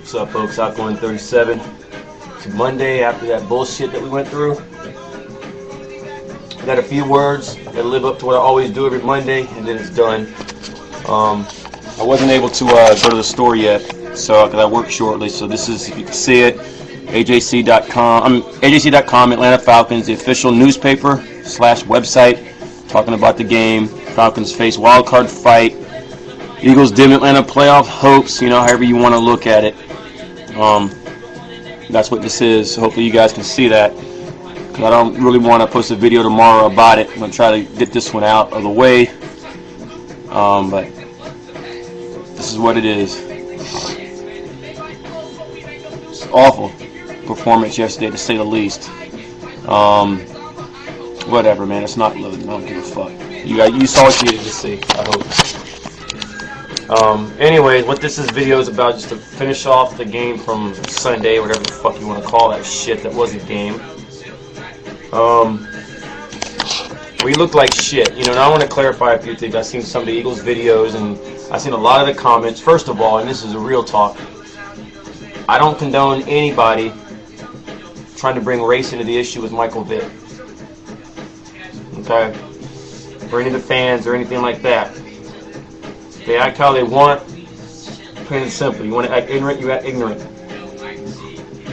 What's up, folks? Outgoing 37. It's Monday after that bullshit that we went through. I got a few words that live up to what I always do every Monday, and then it's done. I wasn't able to go to the store yet, so because I work shortly. So this is, if you can see it, AJC.com. AJC.com, Atlanta Falcons, the official newspaper / website, talking about the game. Falcons face wild card fight. Eagles dim Atlanta playoff hopes. You know, however you want to look at it. That's what this is. So hopefully you guys can see that. Because I don't really want to post a video tomorrow about it. I'm going to try to get this one out of the way. But this is what it is. It's awful performance yesterday, to say the least. Whatever, man. It's not loading. I don't give a fuck. You saw what you needed to see, I hope. Anyways, what this video is about, just to finish off the game from Sunday, whatever the fuck you want to call that shit that was a game. We looked like shit, you know, and I want to clarify a few things. I've seen some of the Eagles videos, and I've seen a lot of the comments. First of all, and this is a real talk, I don't condone anybody trying to bring race into the issue with Michael Vick. Okay? Or any of the fans or anything like that. They act how they want, plain and simple. You want to act ignorant, you act ignorant.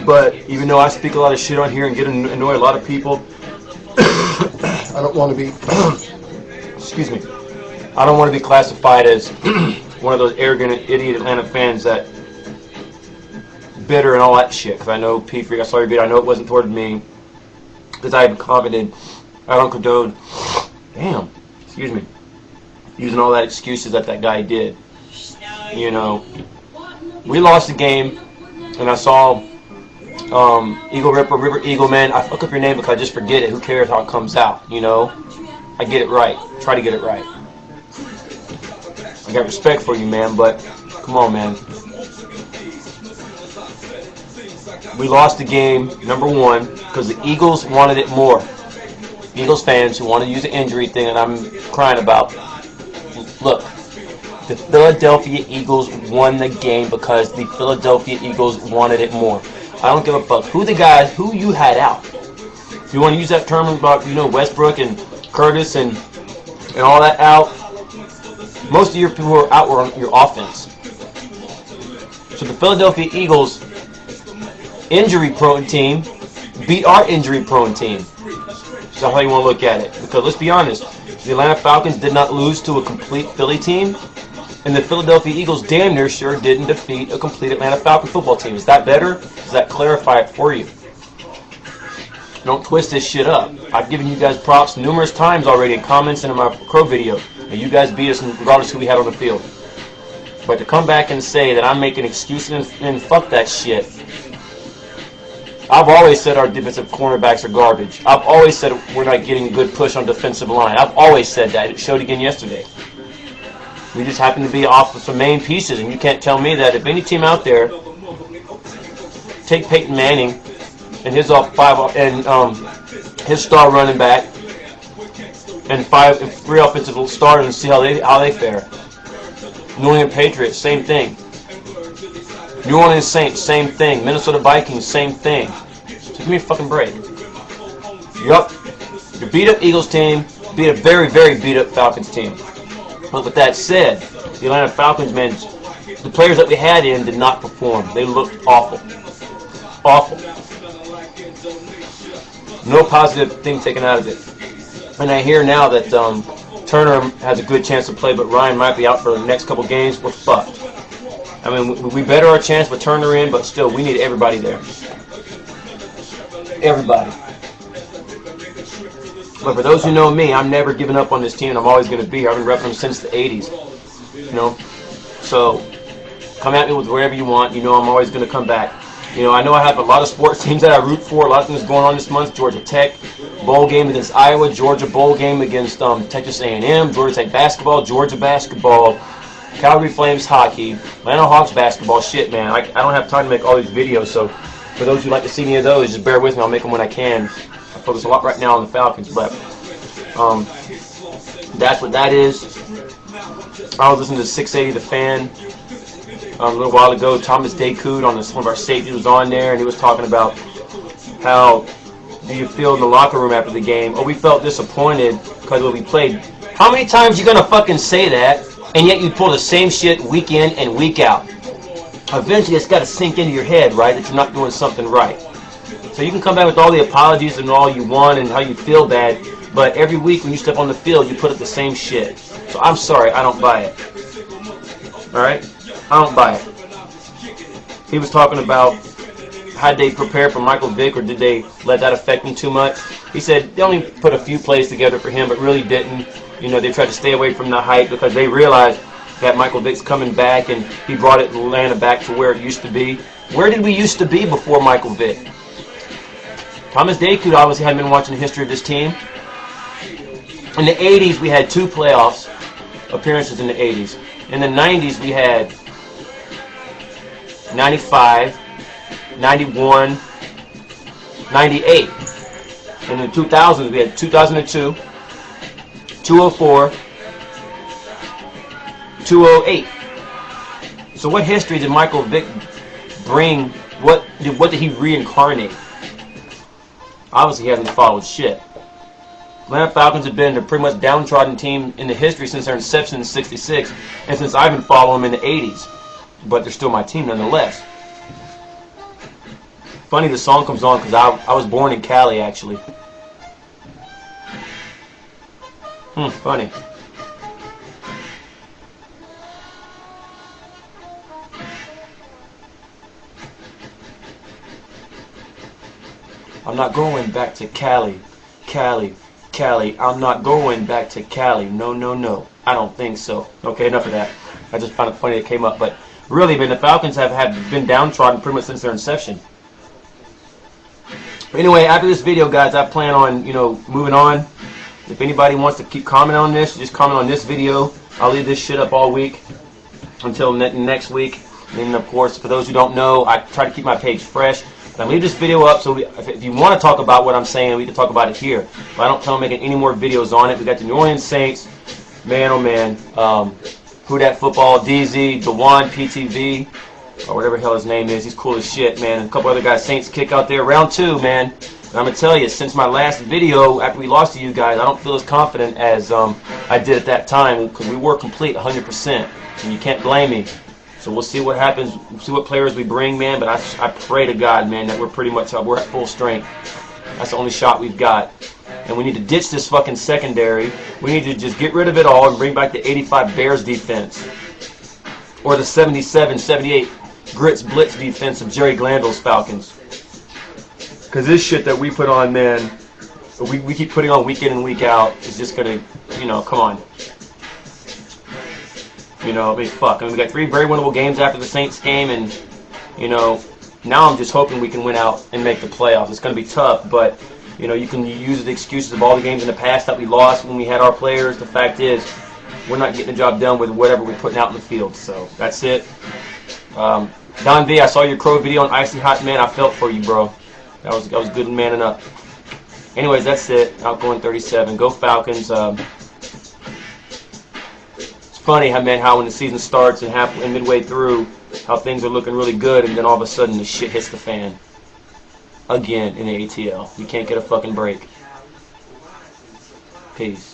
But even though I speak a lot of shit on here and annoy a lot of people, I don't want to be, excuse me, I don't want to be classified as one of those arrogant, idiot Atlanta fans that bitter and all that shit. Because I know, P-Freak, I saw your video, I know it wasn't toward me. Because I haven't commented, I don't condone, damn, excuse me, using all that excuses that guy did. You know, we lost the game, and I saw Eagle Ripper, River Eagle Man. I fuck up your name because I just forget it. Who cares how it comes out, you know? I get it right. Try to get it right. I got respect for you, man, but come on, man. We lost the game, number one, because the Eagles wanted it more. Eagles fans who want to use the injury thing that I'm crying about. Look, the Philadelphia Eagles won the game because the Philadelphia Eagles wanted it more. I don't give a fuck who you had out. If you want to use that term about, you know, Westbrook and Curtis and all that out, most of your people who are out were on your offense. So the Philadelphia Eagles injury-prone team beat our injury-prone team. That's how you want to look at it. Because let's be honest, the Atlanta Falcons did not lose to a complete Philly team, and the Philadelphia Eagles damn near sure didn't defeat a complete Atlanta Falcon football team. Is that better? Does that clarify it for you? Don't twist this shit up. I've given you guys props numerous times already in comments and in my Crow video, and you guys beat us regardless of who we had on the field. But to come back and say that I'm making excuses and fuck that shit. I've always said our defensive cornerbacks are garbage. I've always said we're not getting a good push on defensive line. I've always said that. It showed again yesterday. We just happen to be off of some main pieces, and you can't tell me that if any team out there, take Peyton Manning and his his star running back and three offensive starters and see how they fare. New England Patriots, same thing. New Orleans Saints, same thing. Minnesota Vikings, same thing. So give me a fucking break. Yup. Your beat-up Eagles team beat a very, very beat-up Falcons team. But with that said, the Atlanta Falcons, man, the players that we had in did not perform. They looked awful. Awful. No positive thing taken out of it. And I hear now that Turner has a good chance to play, but Ryan might be out for the next couple games. We're fucked. I mean, we better our chance with Turner in, but still, we need everybody there. Everybody. But for those who know me, I'm never giving up on this team, and I'm always going to be here. I've been repping them since the 80s. You know? So, come at me with wherever you want. You know I'm always going to come back. You know, I know I have a lot of sports teams that I root for. A lot of things going on this month. Georgia Tech bowl game against Iowa. Georgia bowl game against Texas A&M. Georgia Tech basketball. Georgia basketball. Calgary Flames hockey, Atlanta Hawks basketball. Shit, man, I don't have time to make all these videos, so for those who like to see any of those, just bear with me. I'll make them when I can. I focus a lot right now on the Falcons, but that's what that is. I was listening to 680 The Fan. a little while ago. Thomas Dakoud on one of our safeties was on there, and he was talking about how do you feel in the locker room after the game? Oh, we felt disappointed because when we played. How many times you gonna fucking say that, and yet you pull the same shit week in and week out? Eventually, it's got to sink into your head, right, that you're not doing something right. So you can come back with all the apologies and all you want and how you feel bad, but every week when you step on the field, you put up the same shit. So I'm sorry, I don't buy it. All right, I don't buy it. He was talking about how they prepare for Michael Vick, or did they let that affect him too much? He said they only put a few plays together for him, but really didn't. You know, they tried to stay away from the hype because they realized that Michael Vick's coming back, and he brought it in Atlanta back to where it used to be. Where did we used to be before Michael Vick? Thomas Dakoud obviously hadn't been watching the history of this team. In the 80s, we had 2 playoffs appearances in the 80s. In the 90s, we had 95, 91, 98. In the 2000s, we had 2002, 204, 208. So what history did Michael Vick bring? What did he reincarnate? Obviously, he hasn't followed shit. Atlanta Falcons have been a pretty much downtrodden team in the history since their inception in '66, and since I've been following them in the '80s. But they're still my team nonetheless. Funny the song comes on because I was born in Cali, actually. Funny. I'm not going back to Cali, Cali, Cali. I'm not going back to Cali. No, no, no. I don't think so. Okay, enough of that. I just found it funny it came up. But really, man, the Falcons have been downtrodden pretty much since their inception. Anyway, after this video, guys, I plan on, moving on. If anybody wants to keep commenting on this, just comment on this video. I'll leave this shit up all week until next week. And, of course, for those who don't know, I try to keep my page fresh. I'm going to leave this video up, so if you want to talk about what I'm saying, we can talk about it here. But I don't plan on making any more videos on it. We got the New Orleans Saints, man, oh man, Who Dat Football, DZ, DeJuan, PTV, or whatever the hell his name is. He's cool as shit, man. And a couple other guys, Saints kick out there, round 2, man. And I'm going to tell you, since my last video, after we lost to you guys, I don't feel as confident as I did at that time, because we were complete 100%, and you can't blame me. So we'll see what happens, we'll see what players we bring, man. But I pray to God, man, that we're pretty much we're at full strength. That's the only shot we've got. And we need to ditch this fucking secondary. We need to just get rid of it all and bring back the 85 Bears defense. Or the 77, 78 Grits Blitz defense of Jerry Glanville's Falcons. Because this shit that we put on, man, we keep putting on week in and week out, is just going to, come on. Fuck. I mean, we got 3 very winnable games after the Saints game, and, now I'm just hoping we can win out and make the playoffs. It's going to be tough, but, you can use the excuses of all the games in the past that we lost when we had our players. The fact is, we're not getting the job done with whatever we're putting out in the field. So, that's it. Don V, I saw your Crow video on Icy Hot, man. I felt for you, bro. That was good manning up. Anyways, that's it. Outgoing 37. Go Falcons. Funny how when the season starts and midway through, how things are looking really good, and then all of a sudden the shit hits the fan again in the ATL. You can't get a fucking break. Peace.